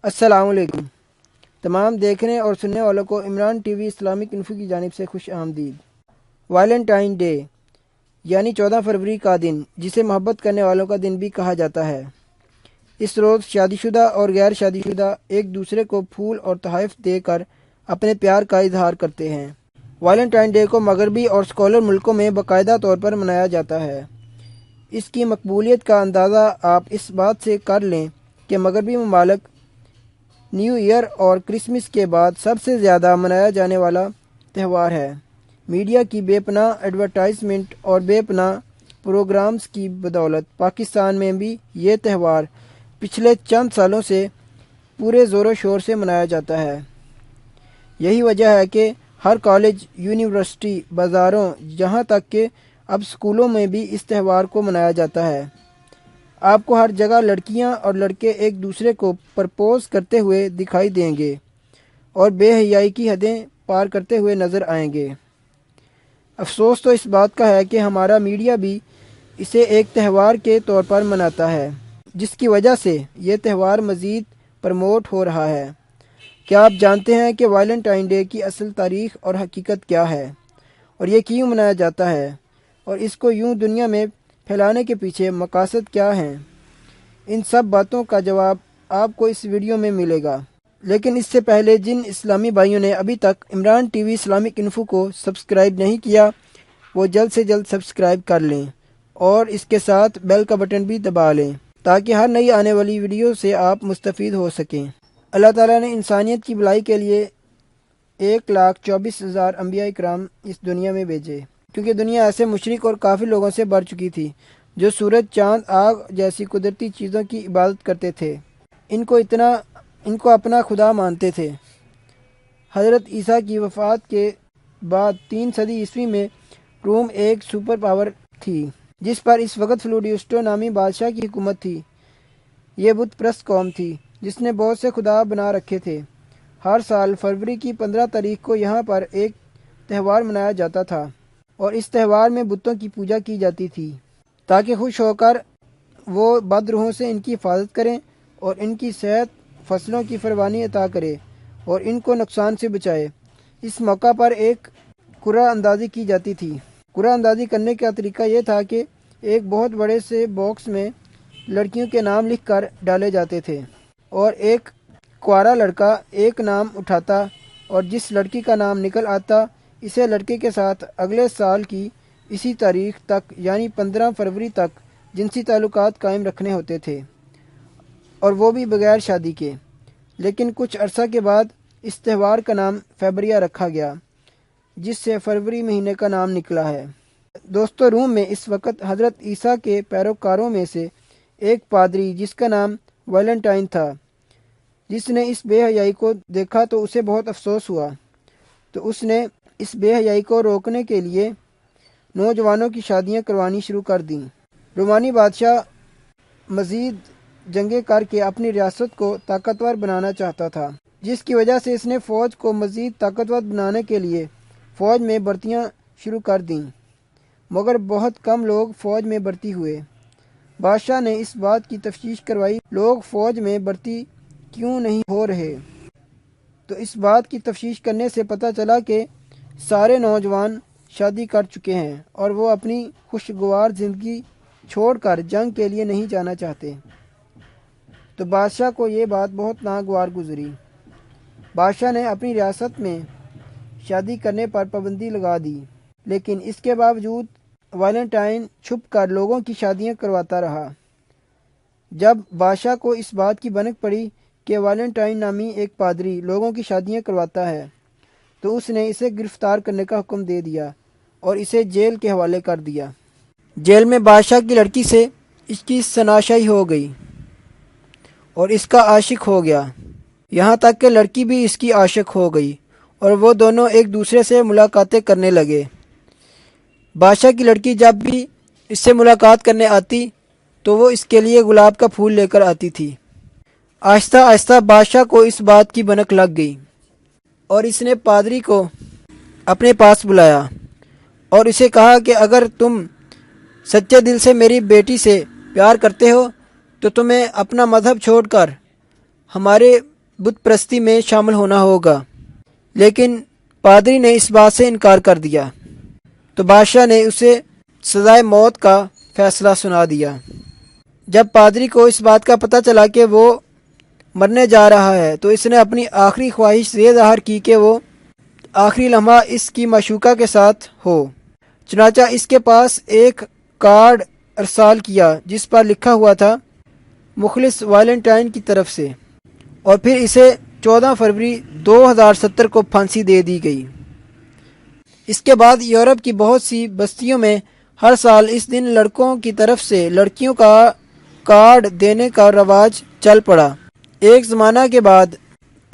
السلام علیکم تمام دیکھنے اور سننے والوں کو Imran T V Islamic info کی جانب سے خوش آمدید۔ ویلنٹائن ڈے یعنی 14 فروری کا دن، جسے محبت کرنے والوں کا دن بھی کہا جاتا ہے۔ اس روز شادی شدہ اور غیر شادی شدہ ایک دوسرے کو پھول اور تحائف دے کر اپنے پیار کا اظہار کرتے ہیں۔ ویلنٹائن ڈے کو مغربی اور سیکولر ملکوں میں باقاعدہ طور پر منایا جاتا ہے۔ اس کی مقبولیت کا اندازہ آپ اس بات سے کر لیں کہ مغربی ممالک نیو ایئر اور کرسمس کے بعد سب سے زیادہ منایا جانے والا تہوار ہے۔ میڈیا کی بے پناہ ایڈورٹائزمنٹ اور بے پناہ پروگرامز کی بدولت پاکستان میں بھی یہ تہوار پچھلے چند سالوں سے پورے زور و شور سے منایا جاتا ہے۔ یہی وجہ ہے کہ ہر کالج، یونیورسٹی، بازاروں، یہاں تک کہ اب اسکولوں میں بھی اس تہوار کو منایا جاتا ہے۔ آپ کو ہر جگہ لڑکیاں اور لڑکے ایک دوسرے کو پرپوز کرتے ہوئے دکھائی دیں گے اور بے حیائی کی حدیں پار کرتے ہوئے نظر آئیں گے۔ افسوس تو اس بات کا ہے کہ ہمارا میڈیا بھی اسے ایک تہوار کے طور پر مناتا ہے، جس کی وجہ سے یہ تہوار مزید پروموٹ ہو رہا ہے۔ کیا آپ جانتے ہیں کہ ویلنٹائن ڈے کی اصل تاریخ اور حقیقت کیا ہے، اور یہ کیوں منایا جاتا ہے، اور اس کو یوں دنیا میں پھیلانے کے پیچھے مقاصد کیا ہیں؟ ان سب باتوں کا جواب آپ کو اس ویڈیو میں ملے گا۔ لیکن اس سے پہلے جن اسلامی بھائیوں نے ابھی تک Imran T V Islamic info کو سبسکرائب نہیں کیا، وہ جلد سے جلد سبسکرائب کر لیں اور اس کے ساتھ بیل کا بٹن بھی دبا لیں تاکہ ہر نئی آنے والی ویڈیو سے آپ مستفید ہو سکیں۔ اللہ تعالیٰ نے انسانیت کی بھلائی کے لیے 1,24,000 انبیاء کرام اس دنیا میں بھیجے، کیونکہ دنیا ایسے مشرک اور کافر لوگوں سے بھر چکی تھی جو سورج، چاند، آگ جیسی قدرتی چیزوں کی عبادت کرتے تھے، ان کو اپنا خدا مانتے تھے۔ حضرت عیسیٰ کی وفات کے بعد 3 صدی عیسوی میں روم ایک سپر پاور تھی، جس پر اس وقت فلوڈیوسٹو نامی بادشاہ کی حکومت تھی۔ یہ بت پرست قوم تھی جس نے بہت سے خدا بنا رکھے تھے۔ ہر سال فروری کی 15 تاریخ کو یہاں پر ایک تہوار منایا جاتا تھا، اور اس تہوار میں بتوں کی پوجا کی جاتی تھی تاکہ خوش ہو کر وہ بد روحوں سے ان کی حفاظت کریں اور ان کی صحت، فصلوں کی فراوانی عطا کرے اور ان کو نقصان سے بچائے۔ اس موقع پر ایک قرعہ اندازی کی جاتی تھی۔ قرعہ اندازی کرنے کا طریقہ یہ تھا کہ ایک بہت بڑے سے باکس میں لڑکیوں کے نام لکھ کر ڈالے جاتے تھے، اور ایک کنوارا لڑکا ایک نام اٹھاتا، اور جس لڑکی کا نام نکل آتا اسے لڑکے کے ساتھ اگلے سال کی اسی تاریخ تک یعنی 15 فروری تک جنسی تعلقات قائم رکھنے ہوتے تھے، اور وہ بھی بغیر شادی کے۔ لیکن کچھ عرصہ کے بعد اس تہوار کا نام فیبریا رکھا گیا، جس سے فروری مہینے کا نام نکلا ہے۔ دوستو، روم میں اس وقت حضرت عیسیٰ کے پیروکاروں میں سے ایک پادری جس کا نام ویلنٹائن تھا، جس نے اس بے حیائی کو دیکھا تو اسے بہت افسوس ہوا، تو اس نے اس بے حیائی کو روکنے کے لیے نوجوانوں کی شادیاں کروانی شروع کر دیں۔ رومانی بادشاہ مزید جنگیں کر کے اپنی ریاست کو طاقتور بنانا چاہتا تھا، جس کی وجہ سے اس نے فوج کو مزید طاقتور بنانے کے لیے فوج میں بھرتیاں شروع کر دیں، مگر بہت کم لوگ فوج میں بھرتی ہوئے۔ بادشاہ نے اس بات کی تفتیش کروائی لوگ فوج میں بھرتی کیوں نہیں ہو رہے، تو اس بات کی تفتیش کرنے سے پتہ چلا کہ سارے نوجوان شادی کر چکے ہیں اور وہ اپنی خوشگوار زندگی چھوڑ کر جنگ کے لیے نہیں جانا چاہتے۔ تو بادشاہ کو یہ بات بہت ناگوار گزری۔ بادشاہ نے اپنی ریاست میں شادی کرنے پر پابندی لگا دی، لیکن اس کے باوجود ویلنٹائن چھپ کر لوگوں کی شادیاں کرواتا رہا۔ جب بادشاہ کو اس بات کی بھنک پڑی کہ ویلنٹائن نامی ایک پادری لوگوں کی شادیاں کرواتا ہے، تو اس نے اسے گرفتار کرنے کا حکم دے دیا اور اسے جیل کے حوالے کر دیا۔ جیل میں بادشاہ کی لڑکی سے اس کی شناسائی ہو گئی اور اس کا عاشق ہو گیا، یہاں تک کہ لڑکی بھی اس کی عاشق ہو گئی اور وہ دونوں ایک دوسرے سے ملاقاتیں کرنے لگے۔ بادشاہ کی لڑکی جب بھی اس سے ملاقات کرنے آتی تو وہ اس کے لیے گلاب کا پھول لے کر آتی تھی۔ آہستہ آہستہ بادشاہ کو اس بات کی بھنک لگ گئی اور اس نے پادری کو اپنے پاس بلایا اور اسے کہا کہ اگر تم سچے دل سے میری بیٹی سے پیار کرتے ہو تو تمہیں اپنا مذہب چھوڑ کر ہمارے بت پرستی میں شامل ہونا ہوگا، لیکن پادری نے اس بات سے انکار کر دیا تو بادشاہ نے اسے سزائے موت کا فیصلہ سنا دیا۔ جب پادری کو اس بات کا پتہ چلا کہ وہ مرنے جا رہا ہے تو اس نے اپنی آخری خواہش یہ ظاہر کی کہ وہ آخری لمحہ اس کی معشوقہ کے ساتھ ہو۔ چنانچہ اس کے پاس ایک کارڈ ارسال کیا جس پر لکھا ہوا تھا مخلص ویلنٹائن کی طرف سے، اور پھر اسے 14 فروری 2070 کو پھانسی دے دی گئی۔ اس کے بعد یورپ کی بہت سی بستیوں میں ہر سال اس دن لڑکوں کی طرف سے لڑکیوں کا کارڈ دینے کا رواج چل پڑا۔ ایک زمانہ کے بعد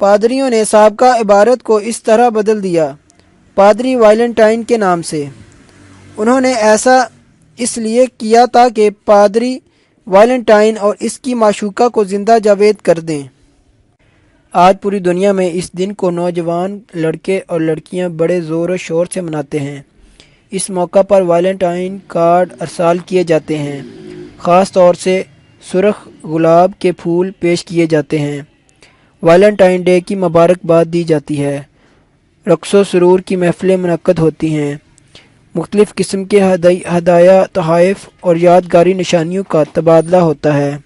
پادریوں نے سابقہ عبارت کو اس طرح بدل دیا، پادری ویلنٹائن کے نام سے۔ انہوں نے ایسا اس لیے کیا تاکہ پادری ویلنٹائن اور اس کی معشوقہ کو زندہ جاوید کر دیں۔ آج پوری دنیا میں اس دن کو نوجوان لڑکے اور لڑکیاں بڑے زور و شور سے مناتے ہیں۔ اس موقع پر ویلنٹائن کارڈ ارسال کیے جاتے ہیں، خاص طور سے سرخ گلاب کے پھول پیش کیے جاتے ہیں، ویلنٹائن ڈے کی مبارکباد دی جاتی ہے، رقص و سرور کی محفلیں منعقد ہوتی ہیں، مختلف قسم کے ہدایہ تحائف اور یادگاری نشانیوں کا تبادلہ ہوتا ہے۔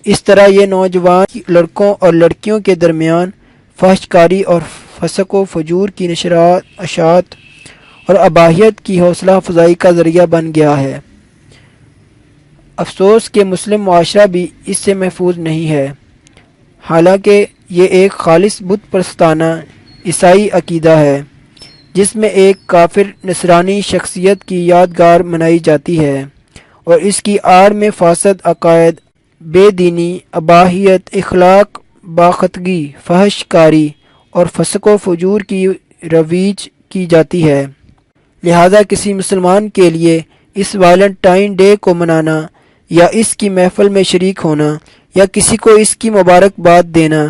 اس طرح یہ نوجوان لڑکوں اور لڑکیوں کے درمیان فحش کاری اور فسق و فجور کی نشریات، اشاعت اور اباحیت کی حوصلہ افزائی کا ذریعہ بن گیا ہے۔ افسوس کہ مسلم معاشرہ بھی اس سے محفوظ نہیں ہے، حالانکہ یہ ایک خالص بت پرستانہ عیسائی عقیدہ ہے جس میں ایک کافر نصرانی شخصیت کی یادگار منائی جاتی ہے اور اس کی آڑ میں فاسد عقائد، بے دینی، اباحیت، اخلاق باختگی، فحش کاری اور فسق و فجور کی رویج کی جاتی ہے۔ لہذا کسی مسلمان کے لیے اس ویلنٹائن ڈے کو منانا یا اس کی محفل میں شریک ہونا یا کسی کو اس کی مبارکباد دینا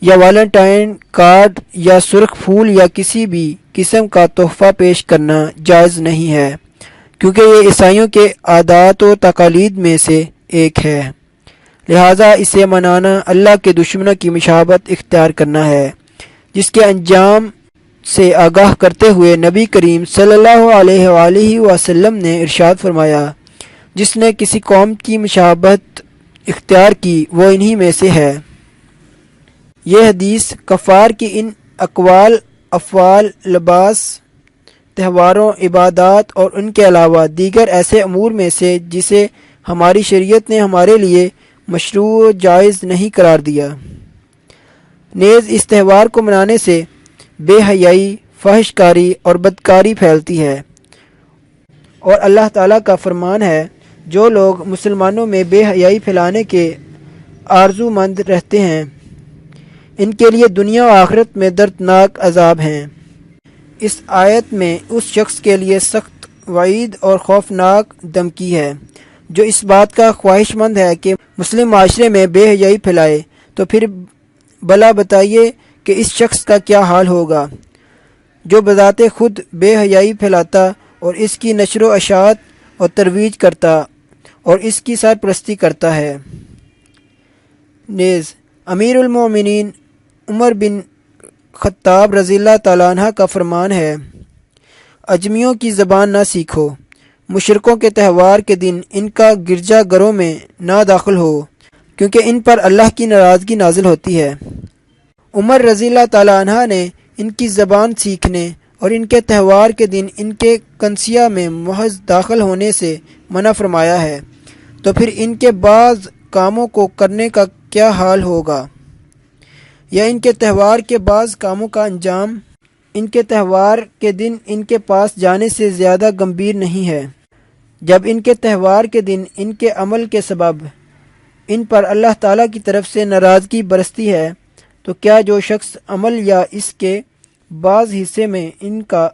یا ویلنٹائن کارڈ یا سرخ پھول یا کسی بھی قسم کا تحفہ پیش کرنا جائز نہیں ہے، کیونکہ یہ عیسائیوں کے عادات و تقالید میں سے ایک ہے۔ لہٰذا اسے منانا اللہ کے دشمنوں کی مشابہت اختیار کرنا ہے، جس کے انجام سے آگاہ کرتے ہوئے نبی کریم صلی اللہ علیہ وآلہ وسلم نے ارشاد فرمایا، جس نے کسی قوم کی مشابہت اختیار کی وہ انہی میں سے ہے۔ یہ حدیث کفار کی ان اقوال، افعال، لباس، تہواروں، عبادات اور ان کے علاوہ دیگر ایسے امور میں سے جسے ہماری شریعت نے ہمارے لیے مشروع و جائز نہیں قرار دیا۔ نیز اس تہوار کو منانے سے بے حیائی، فحش کاری اور بدکاری پھیلتی ہے، اور اللہ تعالیٰ کا فرمان ہے، جو لوگ مسلمانوں میں بے حیائی پھیلانے کے آرزو مند رہتے ہیں ان کے لیے دنیا و آخرت میں دردناک عذاب ہیں۔ اس آیت میں اس شخص کے لیے سخت وعید اور خوفناک دھمکی ہے جو اس بات کا خواہش مند ہے کہ مسلم معاشرے میں بے حیائی پھیلائے، تو پھر بلا بتائیے کہ اس شخص کا کیا حال ہوگا جو بذات خود بے حیائی پھیلاتا اور اس کی نشر و اشاعت اور ترویج کرتا اور اس کی سرپرستی کرتا ہے۔ نیز امیر المومنین عمر بن خطاب رضی اللہ تعالیٰ عنہ کا فرمان ہے، اجمیوں کی زبان نہ سیکھو، مشرکوں کے تہوار کے دن ان کا گرجا گھروں میں نہ داخل ہو، کیونکہ ان پر اللہ کی ناراضگی نازل ہوتی ہے۔ عمر رضی اللہ تعالیٰ عنہ نے ان کی زبان سیکھنے اور ان کے تہوار کے دن ان کے کنسیہ میں محض داخل ہونے سے منع فرمایا ہے، تو پھر ان کے بعض کاموں کو کرنے کا کیا حال ہوگا، یا ان کے تہوار کے بعض کاموں کا انجام ان کے تہوار کے دن ان کے پاس جانے سے زیادہ گمبھیر نہیں ہے۔ جب ان کے تہوار کے دن ان کے عمل کے سبب ان پر اللہ تعالیٰ کی طرف سے ناراضگی برستی ہے، تو کیا جو شخص عمل یا اس کے بعض حصے میں ان کا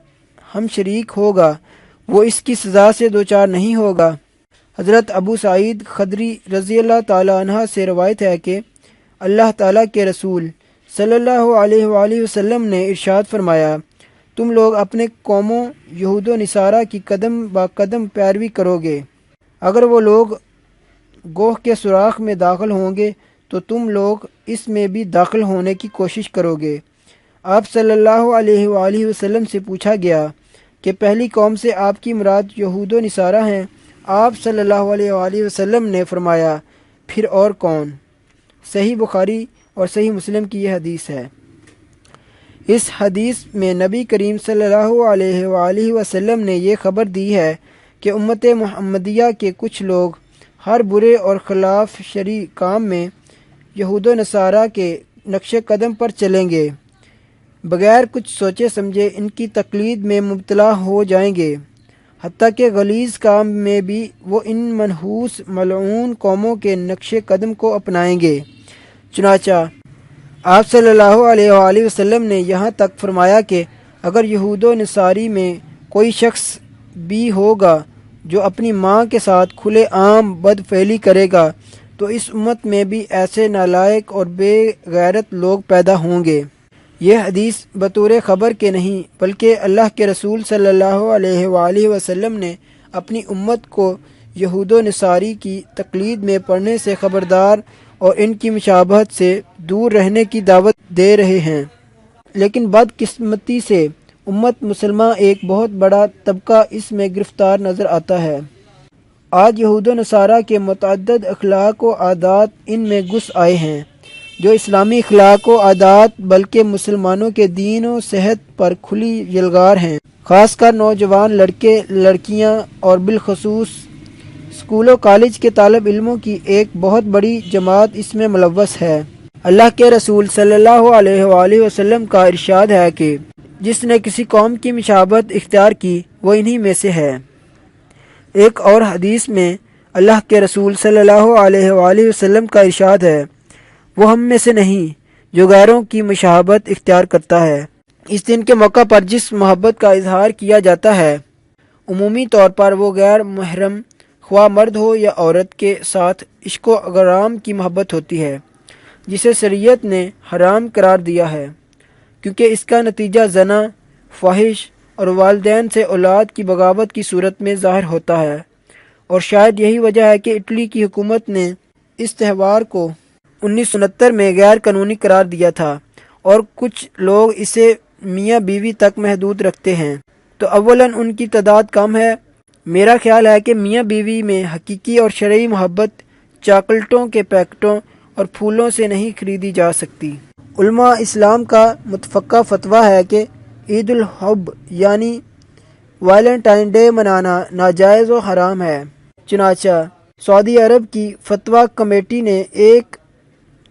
ہم شریک ہوگا وہ اس کی سزا سے دوچار نہیں ہوگا؟ حضرت ابو سعید خدری رضی اللہ تعالیٰ عنہ سے روایت ہے کہ اللہ تعالیٰ کے رسول صلی اللہ علیہ وآلہ وسلم نے ارشاد فرمایا، تم لوگ اپنے قوموں یہود و نصارہ کی قدم با قدم پیروی کرو گے، اگر وہ لوگ گوہ کے سوراخ میں داخل ہوں گے تو تم لوگ اس میں بھی داخل ہونے کی کوشش کرو گے۔ آپ صلی اللہ علیہ وآلہ وسلم سے پوچھا گیا کہ پہلی قوم سے آپ کی مراد یہود و نصارہ ہیں؟ آپ صلی اللہ علیہ وآلہ وسلم نے فرمایا، پھر اور کون؟ صحیح بخاری اور صحیح مسلم کی یہ حدیث ہے۔ اس حدیث میں نبی کریم صلی اللہ علیہ وآلہ وسلم نے یہ خبر دی ہے کہ امت محمدیہ کے کچھ لوگ ہر برے اور خلاف شرع کام میں یہود و نصارہ کے نقش قدم پر چلیں گے، بغیر کچھ سوچے سمجھے ان کی تقلید میں مبتلا ہو جائیں گے، حتیٰ کہ غلیظ کام میں بھی وہ ان منحوس ملعون قوموں کے نقش قدم کو اپنائیں گے۔ چنانچہ آپ صلی اللہ علیہ وآلہ وسلم نے یہاں تک فرمایا کہ اگر یہود و نصاری میں کوئی شخص بھی ہوگا جو اپنی ماں کے ساتھ کھلے عام بدفعلی کرے گا تو اس امت میں بھی ایسے نالائق اور بے غیرت لوگ پیدا ہوں گے۔ یہ حدیث بطور خبر کے نہیں بلکہ اللہ کے رسول صلی اللہ علیہ وآلہ وسلم نے اپنی امت کو یہود و نصاری کی تقلید میں پڑنے سے خبردار اور ان کی مشابہت سے دور رہنے کی دعوت دے رہے ہیں۔ لیکن بدقسمتی سے امت مسلمہ ایک بہت بڑا طبقہ اس میں گرفتار نظر آتا ہے۔ آج یہود و نصارہ کے متعدد اخلاق و عادات ان میں گھس آئے ہیں جو اسلامی اخلاق و عادات بلکہ مسلمانوں کے دین و صحت پر کھلی یلغار ہیں۔ خاص کر نوجوان لڑکے لڑکیاں اور بالخصوص اسکول و کالج کے طالب علموں کی ایک بہت بڑی جماعت اس میں ملوث ہے۔ اللہ کے رسول صلی اللہ علیہ وآلہ وسلم کا ارشاد ہے کہ جس نے کسی قوم کی مشابہت اختیار کی وہ انہی میں سے ہے۔ ایک اور حدیث میں اللہ کے رسول صلی اللہ علیہ وآلہ وسلم کا ارشاد ہے، وہ ہم میں سے نہیں جو غیروں کی مشابہت اختیار کرتا ہے۔ اس دن کے موقع پر جس محبت کا اظہار کیا جاتا ہے عمومی طور پر وہ غیر محرم خواہ مرد ہو یا عورت کے ساتھ عشق و غرام کی محبت ہوتی ہے، جسے شریعت نے حرام قرار دیا ہے کیونکہ اس کا نتیجہ زنا، فحش اور والدین سے اولاد کی بغاوت کی صورت میں ظاہر ہوتا ہے۔ اور شاید یہی وجہ ہے کہ اٹلی کی حکومت نے اس تہوار کو 1969 میں غیر قانونی قرار دیا تھا اور کچھ لوگ اسے میاں بیوی تک محدود رکھتے ہیں۔ تو اولاً ان کی تعداد کم ہے۔ میرا خیال ہے کہ میاں بیوی میں حقیقی اور شرعی محبت چاکلیٹوں کے پیکٹوں اور پھولوں سے نہیں خریدی جا سکتی۔ علماء اسلام کا متفقہ فتویٰ ہے کہ عید الحب یعنی ویلنٹائن ڈے منانا ناجائز و حرام ہے۔ چنانچہ سعودی عرب کی فتویٰ کمیٹی نے ایک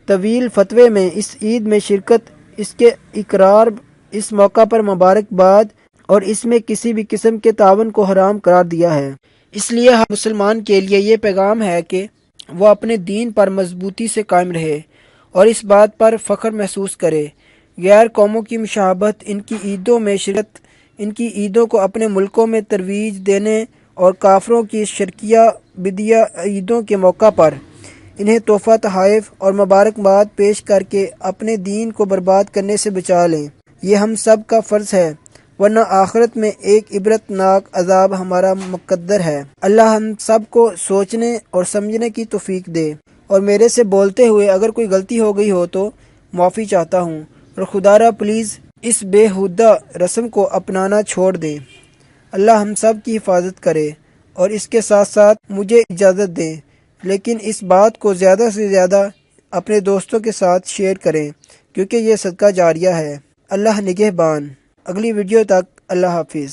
طویل فتوے میں اس عید میں شرکت، اس کے اقرار، اس موقع پر مبارکباد اور اس میں کسی بھی قسم کے تعاون کو حرام قرار دیا ہے۔ اس لیے ہر مسلمان کے لیے یہ پیغام ہے کہ وہ اپنے دین پر مضبوطی سے قائم رہے اور اس بات پر فخر محسوس کرے۔ غیر قوموں کی مشابہت، ان کی عیدوں میں شرکت، ان کی عیدوں کو اپنے ملکوں میں ترویج دینے اور کافروں کی شرکیہ بدیہ عیدوں کے موقع پر انہیں تحفہ تحائف اور مبارکباد پیش کر کے اپنے دین کو برباد کرنے سے بچا لیں۔ یہ ہم سب کا فرض ہے، ورنہ آخرت میں ایک عبرت ناک عذاب ہمارا مقدر ہے۔ اللہ ہم سب کو سوچنے اور سمجھنے کی توفیق دے، اور میرے سے بولتے ہوئے اگر کوئی غلطی ہو گئی ہو تو معافی چاہتا ہوں، اور خدا را پلیز اس بے ہودہ رسم کو اپنانا چھوڑ دیں۔ اللہ ہم سب کی حفاظت کرے اور اس کے ساتھ ساتھ مجھے اجازت دیں، لیکن اس بات کو زیادہ سے زیادہ اپنے دوستوں کے ساتھ شیئر کریں کیونکہ یہ صدقہ جاریہ ہے۔ اللہ نگہبان۔ اگلی ویڈیو تک اللہ حافظ۔